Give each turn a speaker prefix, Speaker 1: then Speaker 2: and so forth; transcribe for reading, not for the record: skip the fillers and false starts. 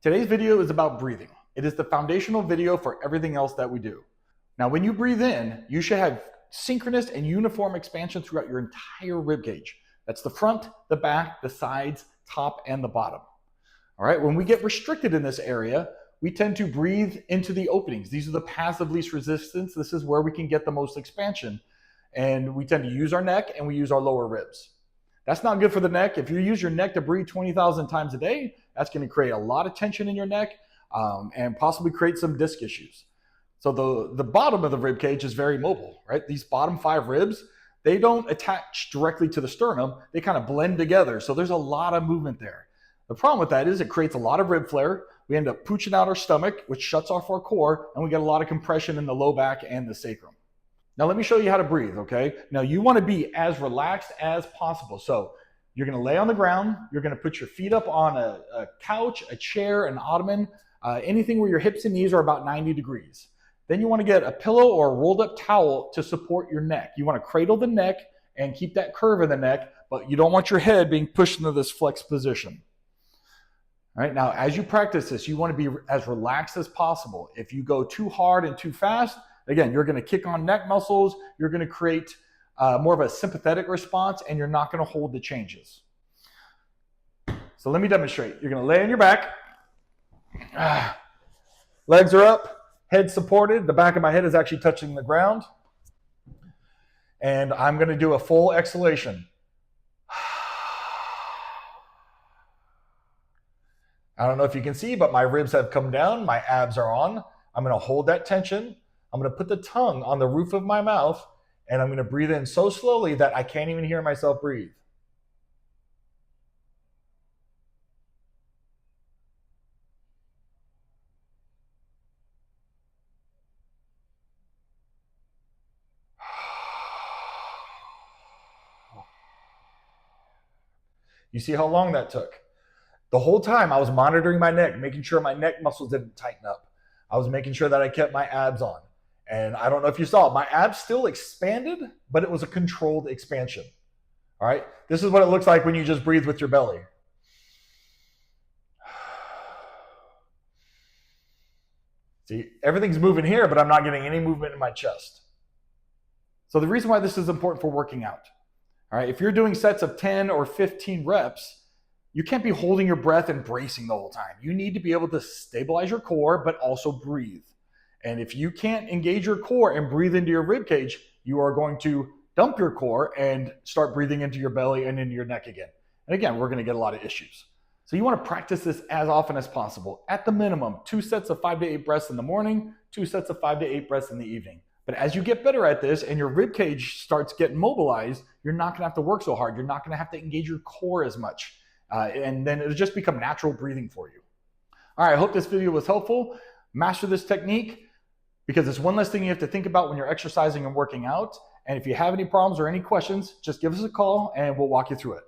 Speaker 1: Today's video is about breathing. It is the foundational video for everything else that we do. Now, when you breathe in, you should have synchronous and uniform expansion throughout your entire rib cage. That's the front, the back, the sides, top, and the bottom. All right, when we get restricted in this area, we tend to breathe into the openings. These are the paths of least resistance. This is where we can get the most expansion. And we tend to use our neck and we use our lower ribs. That's not good for the neck. If you use your neck to breathe 20,000 times a day, that's going to create a lot of tension in your neck and possibly create some disc issues. So the bottom of the rib cage is very mobile, right? These bottom 5 ribs, they don't attach directly to the sternum. They kind of blend together. So there's a lot of movement there. The problem with that is it creates a lot of rib flare. We end up pooching out our stomach, which shuts off our core, and we get a lot of compression in the low back and the sacrum. Now let me show you how to breathe, okay? Now you want to be as relaxed as possible. So you're going to lay on the ground. You're going to put your feet up on a couch, a chair, an ottoman, anything where your hips and knees are about 90 degrees. Then you want to get a pillow or a rolled up towel to support your neck. You want to cradle the neck and keep that curve in the neck, but you don't want your head being pushed into this flex position. All right, now as you practice this, you want to be as relaxed as possible. If you go too hard and too fast, again, you're going to kick on neck muscles. You're going to create more of a sympathetic response, and you're not going to hold the changes. So let me demonstrate. You're going to lay on your back. Legs are up, head supported. The back of my head is actually touching the ground. And I'm going to do a full exhalation. I don't know if you can see, but my ribs have come down. My abs are on. I'm going to hold that tension. I'm going to put the tongue on the roof of my mouth, and I'm going to breathe in so slowly that I can't even hear myself breathe. You see how long that took? The whole time I was monitoring my neck, making sure my neck muscles didn't tighten up. I was making sure that I kept my abs on. And I don't know if you saw, my abs still expanded, but it was a controlled expansion. All right, this is what it looks like when you just breathe with your belly. See, everything's moving here, but I'm not getting any movement in my chest. So the reason why this is important for working out, all right, if you're doing sets of 10 or 15 reps, you can't be holding your breath and bracing the whole time. You need to be able to stabilize your core, but also breathe. And if you can't engage your core and breathe into your rib cage, you are going to dump your core and start breathing into your belly and into your neck again. And again, we're going to get a lot of issues. So you want to practice this as often as possible. At the minimum, 2 sets of 5 to 8 breaths in the morning, 2 sets of 5 to 8 breaths in the evening. But as you get better at this and your rib cage starts getting mobilized, you're not going to have to work so hard. You're not going to have to engage your core as much. And then it'll just become natural breathing for you. All right, I hope this video was helpful. Master this technique because it's one less thing you have to think about when you're exercising and working out. And if you have any problems or any questions, just give us a call and we'll walk you through it.